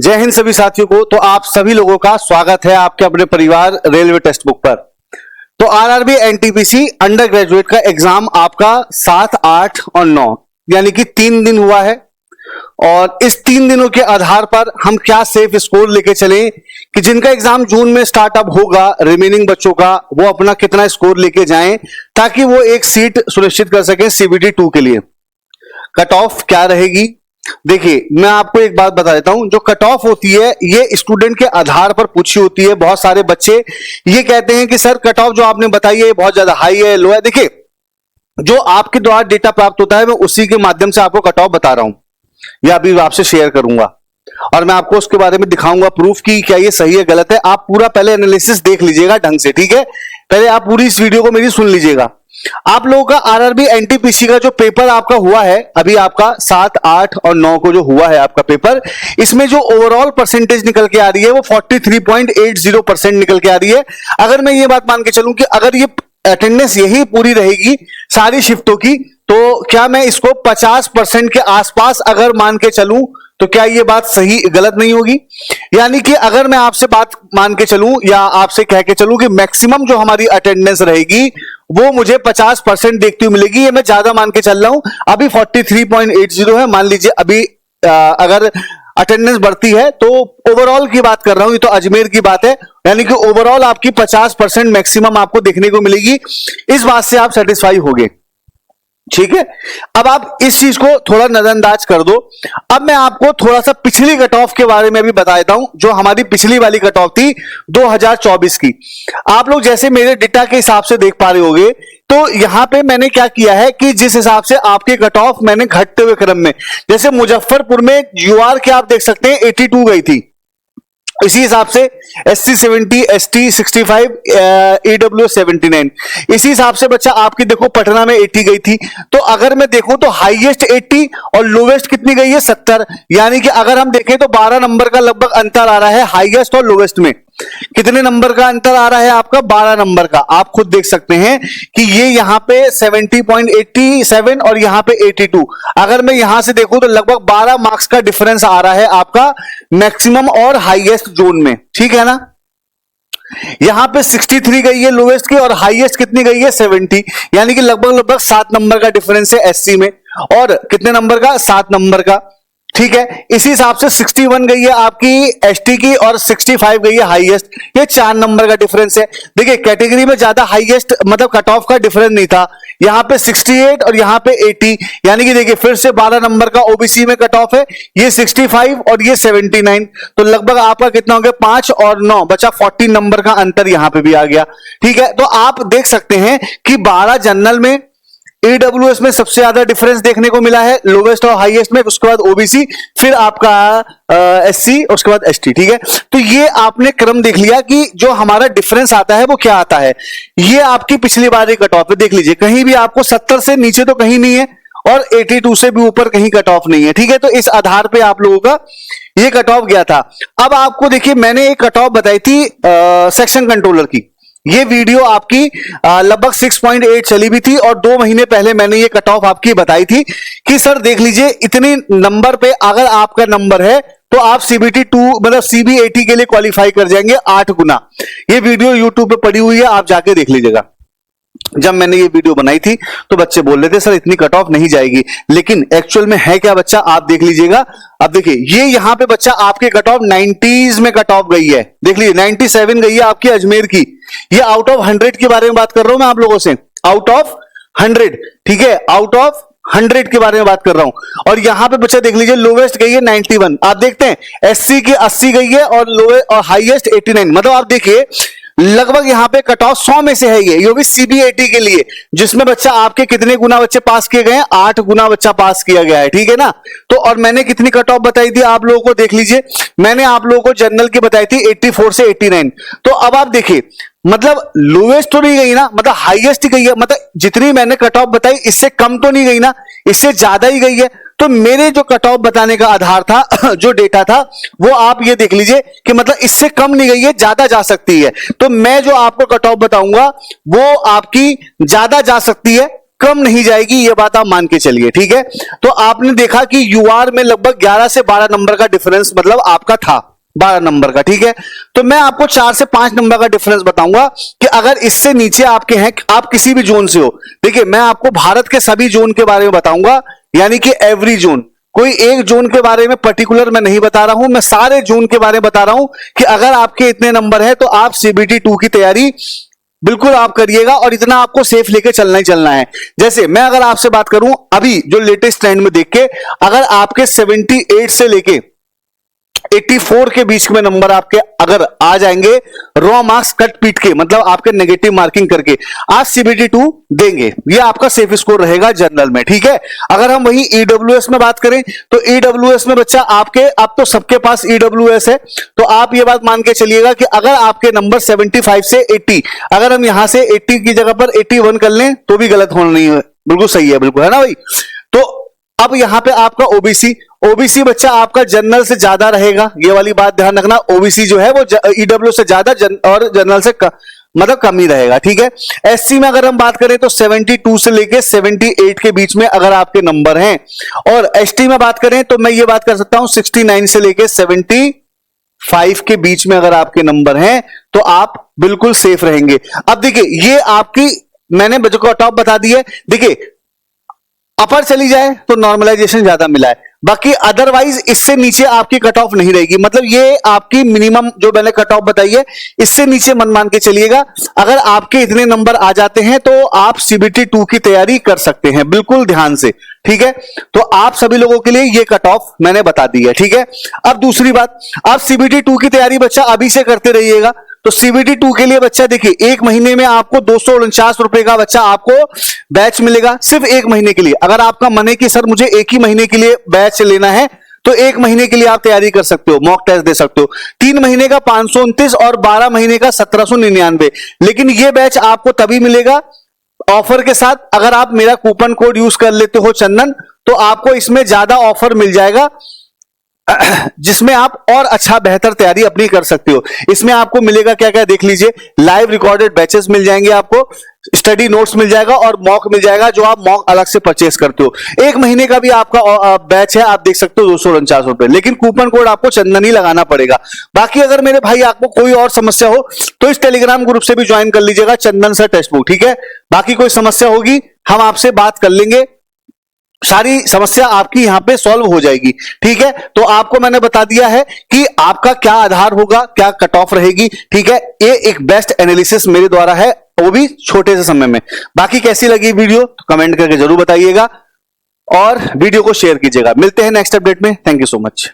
जय हिंद सभी साथियों को। तो आप सभी लोगों का स्वागत है आपके अपने परिवार रेलवे टेक्स्ट बुक पर। तो आरआरबी एनटीपीसी अंडर ग्रेजुएट का एग्जाम आपका 7, 8 और 9 यानी कि 3 दिन हुआ है। और इस 3 दिनों के आधार पर हम क्या सेफ स्कोर लेके चलें कि जिनका एग्जाम जून में स्टार्टअप होगा, रिमेनिंग बच्चों का, वो अपना कितना स्कोर लेके जाएं ताकि वो एक सीट सुनिश्चित कर सके सीबीटी 2 के लिए। कट ऑफ क्या रहेगी? देखिए, मैं आपको एक बात बता देता हूं। जो कट ऑफ होती है ये स्टूडेंट के आधार पर पूछी होती है। बहुत सारे बच्चे ये कहते हैं कि सर कट ऑफ जो आपने बताई है बहुत ज्यादा हाई है, लो है। देखिए, जो आपके द्वारा डेटा प्राप्त होता है मैं उसी के माध्यम से आपको कट ऑफ बता रहा हूं, या अभी आपसे शेयर करूंगा और मैं आपको उसके बारे में दिखाऊंगा प्रूफ की क्या ये सही है गलत है। आप पूरा पहले एनालिसिस देख लीजिएगा ढंग से, ठीक है। पहले आप पूरी इस वीडियो को मेरी सुन लीजिएगा। आप लोगों का आरआरबी एनटीपीसी का जो पेपर आपका हुआ है अभी, आपका 7, 8 और 9 को जो हुआ है आपका पेपर, इसमें जो ओवरऑल परसेंटेज निकल के आ रही है वो 43.80% निकल के आ रही है। अगर मैं ये बात मान के चलूं कि अगर ये अटेंडेंस यही पूरी रहेगी सारी शिफ्टों की, तो क्या मैं इसको 50% के आसपास अगर मान के चलूं तो क्या ये बात सही गलत नहीं होगी? यानी कि अगर मैं आपसे बात मान के चलूं या आपसे कह के चलूं कि मैक्सिमम जो हमारी अटेंडेंस रहेगी वो मुझे 50% देखती हुई मिलेगी, ये मैं ज्यादा मान के चल रहा हूं। अभी 43.80 है, मान लीजिए अभी अगर अटेंडेंस बढ़ती है तो ओवरऑल की बात कर रहा हूं, ये तो अजमेर की बात है, यानी कि ओवरऑल आपकी 50% मैक्सिमम आपको देखने को मिलेगी। इस बात से आप सेटिस्फाई होंगे, ठीक है। अब आप इस चीज को थोड़ा नजरअंदाज कर दो। अब मैं आपको थोड़ा सा पिछली कट ऑफ के बारे में भी बता देता हूं, जो हमारी पिछली वाली कट ऑफ थी 2024 की। आप लोग जैसे मेरे डेटा के हिसाब से देख पा रहे होंगे, तो यहां पे मैंने क्या किया है कि जिस हिसाब से आपके कट ऑफ मैंने घटते हुए क्रम में, जैसे मुजफ्फरपुर में यूआर के आप देख सकते हैं 82 गई थी, इसी हिसाब से SC 70, ST 65, AWS 79, इसी हिसाब से बच्चा आपकी देखो पटना में 80 गई थी। तो अगर मैं देखूं तो हाईएस्ट 80 और लोवेस्ट कितनी गई है 70, यानी कि अगर हम देखें तो 12 नंबर का लगभग अंतर आ रहा है हाईएस्ट और लोवेस्ट में। कितने नंबर का अंतर आ रहा है आपका? 12 नंबर का। आप खुद देख सकते हैं कि ये यहां पे 70.87 और यहां पे 82। अगर मैं यहां से देखूं तो लगभग 12 मार्क्स का डिफरेंस आ रहा है आपका मैक्सिमम और हाईएस्ट जोन में, ठीक है ना। यहां पे 63 गई है लोवेस्ट की और हाईएस्ट कितनी गई है 70, यानी कि लगभग 7 नंबर का डिफरेंस है एससी में। और कितने नंबर का? 7 नंबर का, ठीक है। इसी हिसाब से 61 गई है आपकी एसटी की और 65 गई है हाईएस्ट, ये 4 नंबर का डिफरेंस है। देखिए, कैटेगरी में ज्यादा हाईएस्ट मतलब कट ऑफ का डिफरेंस नहीं था। यहां पे 68 और यहां पे 80, यानी कि देखिए फिर से 12 नंबर का ओबीसी में कट ऑफ है, ये 65 और ये 79, तो लगभग आपका कितना हो गया? 5 और 9 बचा 14 नंबर का अंतर यहां पे भी आ गया, ठीक है। तो आप देख सकते हैं कि 12 जनरल में, AWS में सबसे ज्यादा डिफरेंस देखने को मिला है लोवेस्ट और हाईएस्ट में, उसके बाद ओबीसी, फिर आपका एससी, उसके बाद एसटी, ठीक है। तो ये आपने क्रम देख लिया कि जो हमारा डिफरेंस आता है वो क्या आता है। ये आपकी पिछली बार की कट ऑफ है, देख लीजिए कहीं भी आपको 70 से नीचे तो कहीं नहीं है और 82 से भी ऊपर कहीं कट ऑफ नहीं है, ठीक है। तो इस आधार पे आप लोगों का ये कट ऑफ गया था। अब आपको देखिए, मैंने एक कट ऑफ बताई थी सेक्शन कंट्रोलर की, ये वीडियो आपकी लगभग 6.8 चली भी थी और 2 महीने पहले मैंने ये कट ऑफ आपकी बताई थी कि सर देख लीजिए इतने नंबर पे अगर आपका नंबर है तो आप सीबीटी 2 मतलब CB80 के लिए क्वालिफाई कर जाएंगे 8 गुना। ये वीडियो यूट्यूब पे पड़ी हुई है, आप जाके देख लीजिएगा। जब मैंने ये वीडियो बनाई थी तो बच्चे बोल रहे थे सर इतनी कट ऑफ नहीं जाएगी, लेकिन एक्चुअल में है क्या बच्चा, आप देख लीजिएगा। अब देखिए, ये यहां पे बच्चा आपके कट ऑफ 90s में कट ऑफ गई है, देख लीजिए 97 गई है आपकी अजमेर की। ये आउट ऑफ 100 के बारे में बात कर रहा हूं मैं आप लोगों से, आउट ऑफ 100, ठीक है, आउट ऑफ 100 के बारे में बात कर रहा हूं। और यहां पे बच्चा देख लीजिए लोवेस्ट गई है 91, आप देखते हैं एससी की 80 गई है और लोवेस्ट और हाईएस्ट 89, मतलब आप देखिए लगभग यहां पे कट ऑफ 100 में से है ये भी CB80 के लिए, जिसमें बच्चा आपके कितने गुना बच्चे पास किए गए हैं? 8 गुना बच्चा पास किया गया है, ठीक है ना। तो और मैंने कितनी कट ऑफ बताई थी आप लोगों को, देख लीजिए मैंने आप लोगों को जनरल की बताई थी 84 से 89। तो अब आप देखिए मतलब लोवेस्ट तो नहीं गई ना, मतलब हाईएस्ट ही गई है, मतलब जितनी मैंने कट ऑफ बताई इससे कम तो नहीं गई ना, इससे ज्यादा ही गई है। तो मेरे जो कट ऑफ बताने का आधार था जो डेटा था वो आप ये देख लीजिए कि मतलब इससे कम नहीं गई है, ज्यादा जा सकती है। तो मैं जो आपको कट ऑफ बताऊंगा वो आपकी ज्यादा जा सकती है, कम नहीं जाएगी, ये बात आप मान के चलिए, ठीक है। तो आपने देखा कि यूआर में लगभग 11 से 12 नंबर का डिफरेंस मतलब आपका था 12 नंबर का, ठीक है। तो मैं आपको 4 से 5 नंबर का डिफरेंस बताऊंगा कि अगर इससे नीचे आपके हैं, आप किसी भी जोन से हो, देखिए मैं आपको भारत के सभी जोन के बारे में बताऊंगा, यानी कि एवरी जोन, कोई एक जोन के बारे में पर्टिकुलर मैं नहीं बता रहा हूं, मैं सारे जोन के बारे में बता रहा हूं कि अगर आपके इतने नंबर है तो आप सीबीटी 2 की तैयारी बिल्कुल आप करिएगा और इतना आपको सेफ लेके चलना ही चलना है। जैसे मैं अगर आपसे बात करूं अभी जो लेटेस्ट ट्रेंड में देख के, अगर आपके 78 से लेके 84 के बीच में नंबर आपके अगर आ जाएंगे रॉ मार्क्स कट पीट के, मतलब आपके नेगेटिव मार्किंग करके, आप सीबीटी 2 देंगे, ये आपका सेफ स्कोर रहेगा जनरल में, ठीक है। अगर हम वही ईडब्ल्यूएस में बात करें तो ईडब्ल्यूएस में बच्चा आपके, अब तो सबके पास ईडब्ल्यूएस है, तो आप ये बात मान के चलिएगा कि अगर आपके नंबर 75 से 80, अगर हम यहां से 80 की जगह पर 81 कर लें तो भी गलत होना नहीं है, बिल्कुल सही है, बिल्कुल है ना भाई। तो अब यहां पे आपका ओबीसी बच्चा आपका जनरल से ज्यादा रहेगा, ये वाली बात ध्यान रखना। ओबीसी जो है वो ईडब्ल्यू से ज्यादा और जनरल से मतलब कम ही रहेगा, ठीक है। एससी में अगर हम बात करें तो 72 से लेके 78 के बीच में अगर आपके नंबर हैं, और एसटी में बात करें तो मैं ये बात कर सकता हूं 69 से लेके 75 के बीच में अगर आपके नंबर हैं तो आप बिल्कुल सेफ रहेंगे। अब देखिए ये आपकी मैंने कट ऑफ बता दी है, देखिए अपर चली जाए तो नॉर्मलाइजेशन ज्यादा मिला है, बाकी अदरवाइज इससे नीचे आपकी कट ऑफ नहीं रहेगी, मतलब ये आपकी मिनिमम जो मैंने कट ऑफ बताई है, इससे नीचे मन मान के चलिएगा। अगर आपके इतने नंबर आ जाते हैं तो आप सीबीटी 2 की तैयारी कर सकते हैं, बिल्कुल ध्यान से, ठीक है। तो आप सभी लोगों के लिए ये कट ऑफ मैंने बता दी है, ठीक है। अब दूसरी बात, आप सीबीटी 2 की तैयारी बच्चा अभी से करते रहिएगा। तो सीबीटी 2 के लिए बच्चा देखिए 1 महीने में आपको 249 रुपए का बच्चा आपको बैच मिलेगा, सिर्फ 1 महीने के लिए। अगर आपका मन है कि सर मुझे 1 ही महीने के लिए बैच लेना है तो 1 महीने के लिए आप तैयारी कर सकते हो, मॉक टेस्ट दे सकते हो। 3 महीने का 529 और 12 महीने का 1799, लेकिन ये बैच आपको तभी मिलेगा ऑफर के साथ, अगर आप मेरा कूपन कोड यूज कर लेते हो चंदन, तो आपको इसमें ज्यादा ऑफर मिल जाएगा जिसमें आप और अच्छा बेहतर तैयारी अपनी कर सकते हो। इसमें आपको मिलेगा क्या क्या देख लीजिए, लाइव रिकॉर्डेड बैचेस मिल जाएंगे आपको, स्टडी नोट्स मिल जाएगा और मॉक मिल जाएगा जो आप मॉक अलग से परचेस करते हो। 1 महीने का भी आपका बैच है, आप देख सकते हो 249 रुपए, लेकिन कूपन कोड आपको चंदन ही लगाना पड़ेगा। बाकी अगर मेरे भाई आपको कोई और समस्या हो तो इस टेलीग्राम ग्रुप से भी ज्वाइन कर लीजिएगा, चंदन सर टेक्स्ट बुक, ठीक है। बाकी कोई समस्या होगी हम आपसे बात कर लेंगे, सारी समस्या आपकी यहां पे सॉल्व हो जाएगी, ठीक है। तो आपको मैंने बता दिया है कि आपका क्या आधार होगा, क्या कट ऑफ रहेगी, ठीक है। ये एक बेस्ट एनालिसिस मेरे द्वारा है, वो भी छोटे से समय में। बाकी कैसी लगी वीडियो तो कमेंट करके जरूर बताइएगा और वीडियो को शेयर कीजिएगा। मिलते हैं नेक्स्ट अपडेट में, थैंक यू सो मच।